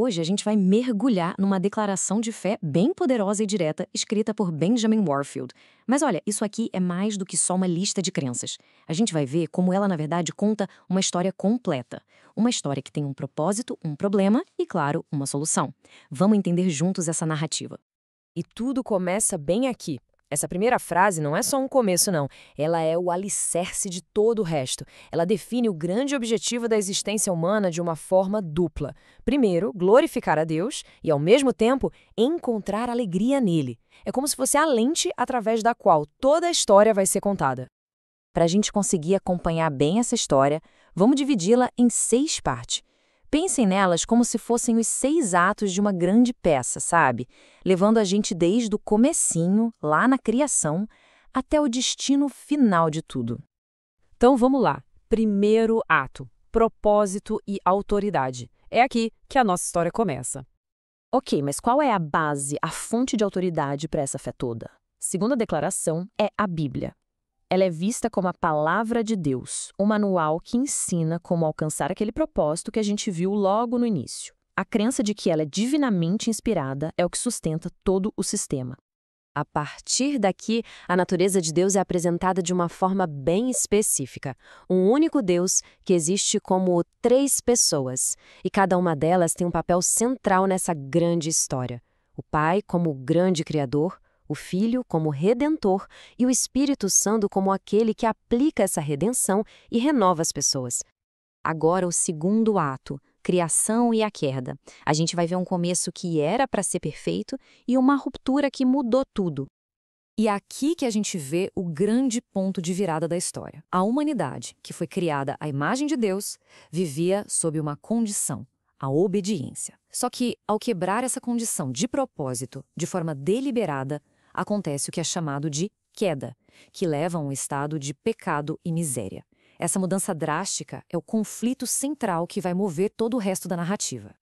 Hoje a gente vai mergulhar numa declaração de fé bem poderosa e direta, escrita por Benjamin Warfield. Mas olha, isso aqui é mais do que só uma lista de crenças. A gente vai ver como ela, na verdade, conta uma história completa. Uma história que tem um propósito, um problema e, claro, uma solução. Vamos entender juntos essa narrativa. E tudo começa bem aqui. Essa primeira frase não é só um começo, não. Ela é o alicerce de todo o resto. Ela define o grande objetivo da existência humana de uma forma dupla. Primeiro, glorificar a Deus e, ao mesmo tempo, encontrar alegria nele. É como se fosse a lente através da qual toda a história vai ser contada. Para a gente conseguir acompanhar bem essa história, vamos dividi-la em 6 partes. Pensem nelas como se fossem os 6 atos de uma grande peça, sabe? Levando a gente desde o comecinho, lá na criação, até o destino final de tudo. Então vamos lá. Primeiro ato: propósito e autoridade. É aqui que a nossa história começa. Ok, mas qual é a base, a fonte de autoridade para essa fé toda? Segundo a declaração, é a Bíblia. Ela é vista como a palavra de Deus, um manual que ensina como alcançar aquele propósito que a gente viu logo no início. A crença de que ela é divinamente inspirada é o que sustenta todo o sistema. A partir daqui, a natureza de Deus é apresentada de uma forma bem específica. Um único Deus que existe como 3 pessoas, e cada uma delas tem um papel central nessa grande história. O Pai como o grande Criador, o Filho como Redentor e o Espírito Santo como aquele que aplica essa redenção e renova as pessoas. Agora o segundo ato, criação e a queda. A gente vai ver um começo que era para ser perfeito e uma ruptura que mudou tudo. E é aqui que a gente vê o grande ponto de virada da história. A humanidade, que foi criada à imagem de Deus, vivia sob uma condição: a obediência. Só que, ao quebrar essa condição de propósito, de forma deliberada, acontece o que é chamado de queda, que leva a um estado de pecado e miséria. Essa mudança drástica é o conflito central que vai mover todo o resto da narrativa.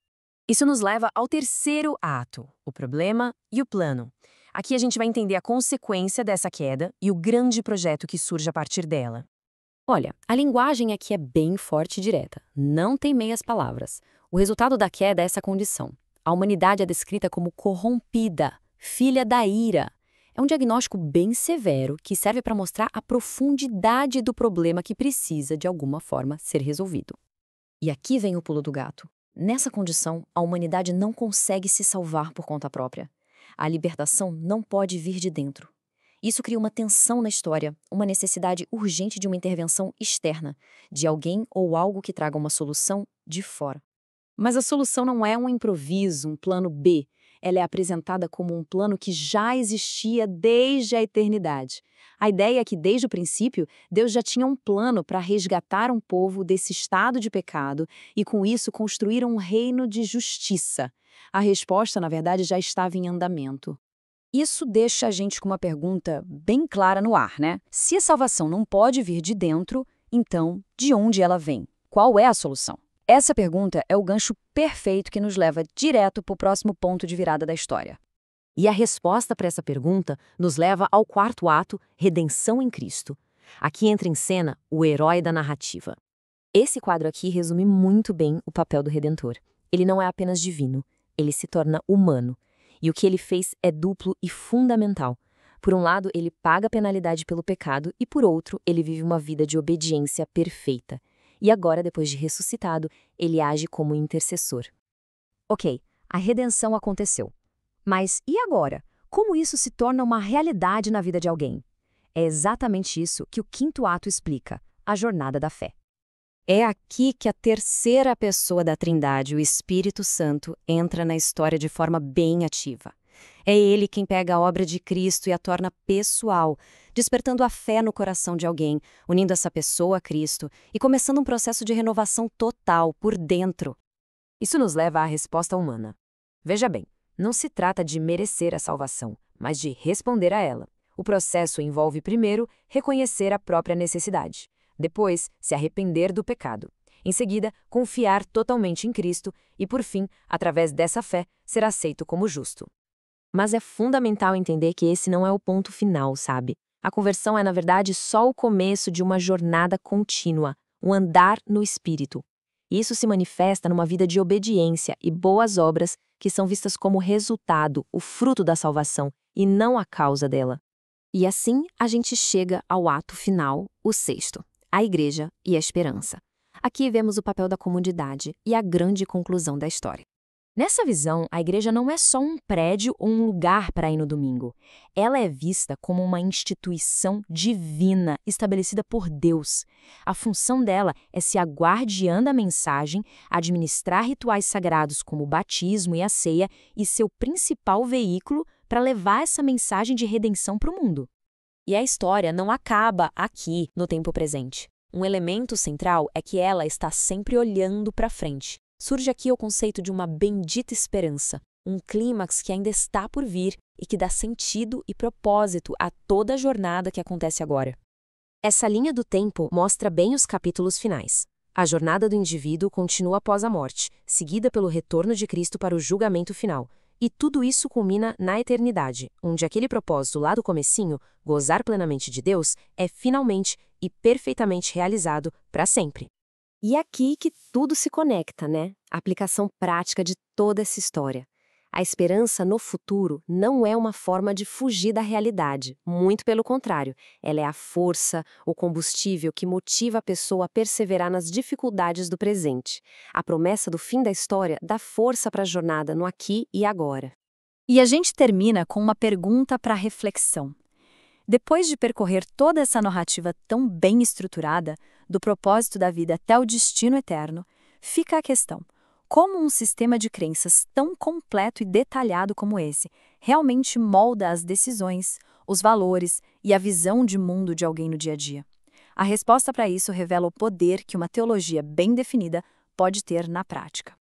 Isso nos leva ao terceiro ato, o problema e o plano. Aqui a gente vai entender a consequência dessa queda e o grande projeto que surge a partir dela. Olha, a linguagem aqui é bem forte e direta, não tem meias palavras. O resultado da queda é essa condição. A humanidade é descrita como corrompida, filha da ira. É um diagnóstico bem severo que serve para mostrar a profundidade do problema que precisa, de alguma forma, ser resolvido. E aqui vem o pulo do gato. Nessa condição, a humanidade não consegue se salvar por conta própria. A libertação não pode vir de dentro. Isso cria uma tensão na história, uma necessidade urgente de uma intervenção externa, de alguém ou algo que traga uma solução de fora. Mas a solução não é um improviso, um plano B. Ela é apresentada como um plano que já existia desde a eternidade. A ideia é que, desde o princípio, Deus já tinha um plano para resgatar um povo desse estado de pecado e, com isso, construir um reino de justiça. A resposta, na verdade, já estava em andamento. Isso deixa a gente com uma pergunta bem clara no ar, né? Se a salvação não pode vir de dentro, então, de onde ela vem? Qual é a solução? Essa pergunta é o gancho perfeito que nos leva direto para o próximo ponto de virada da história. E a resposta para essa pergunta nos leva ao quarto ato, redenção em Cristo. Aqui entra em cena o herói da narrativa. Esse quadro aqui resume muito bem o papel do Redentor. Ele não é apenas divino, ele se torna humano. E o que ele fez é duplo e fundamental. Por um lado, ele paga a penalidade pelo pecado e, por outro, ele vive uma vida de obediência perfeita. E agora, depois de ressuscitado, ele age como intercessor. Ok, a redenção aconteceu. Mas e agora? Como isso se torna uma realidade na vida de alguém? É exatamente isso que o quinto ato explica, a jornada da fé. É aqui que a terceira pessoa da Trindade, o Espírito Santo, entra na história de forma bem ativa. É ele quem pega a obra de Cristo e a torna pessoal, despertando a fé no coração de alguém, unindo essa pessoa a Cristo e começando um processo de renovação total por dentro. Isso nos leva à resposta humana. Veja bem, não se trata de merecer a salvação, mas de responder a ela. O processo envolve, primeiro, reconhecer a própria necessidade. Depois, se arrepender do pecado. Em seguida, confiar totalmente em Cristo e, por fim, através dessa fé, ser aceito como justo. Mas é fundamental entender que esse não é o ponto final, sabe? A conversão é, na verdade, só o começo de uma jornada contínua, um andar no Espírito. Isso se manifesta numa vida de obediência e boas obras que são vistas como resultado, o fruto da salvação, e não a causa dela. E assim a gente chega ao ato final, o sexto, a igreja e a esperança. Aqui vemos o papel da comunidade e a grande conclusão da história. Nessa visão, a igreja não é só um prédio ou um lugar para ir no domingo. Ela é vista como uma instituição divina estabelecida por Deus. A função dela é ser a guardiã da mensagem, administrar rituais sagrados como o batismo e a ceia e ser o principal veículo para levar essa mensagem de redenção para o mundo. E a história não acaba aqui, no tempo presente. Um elemento central é que ela está sempre olhando para frente. Surge aqui o conceito de uma bendita esperança, um clímax que ainda está por vir e que dá sentido e propósito a toda a jornada que acontece agora. Essa linha do tempo mostra bem os capítulos finais. A jornada do indivíduo continua após a morte, seguida pelo retorno de Cristo para o julgamento final. E tudo isso culmina na eternidade, onde aquele propósito lá do comecinho, gozar plenamente de Deus, é finalmente e perfeitamente realizado para sempre. E é aqui que tudo se conecta, né? A aplicação prática de toda essa história. A esperança no futuro não é uma forma de fugir da realidade, muito pelo contrário. Ela é a força, o combustível que motiva a pessoa a perseverar nas dificuldades do presente. A promessa do fim da história dá força para a jornada no aqui e agora. E a gente termina com uma pergunta para reflexão. Depois de percorrer toda essa narrativa tão bem estruturada, do propósito da vida até o destino eterno, fica a questão: como um sistema de crenças tão completo e detalhado como esse realmente molda as decisões, os valores e a visão de mundo de alguém no dia a dia? A resposta para isso revela o poder que uma teologia bem definida pode ter na prática.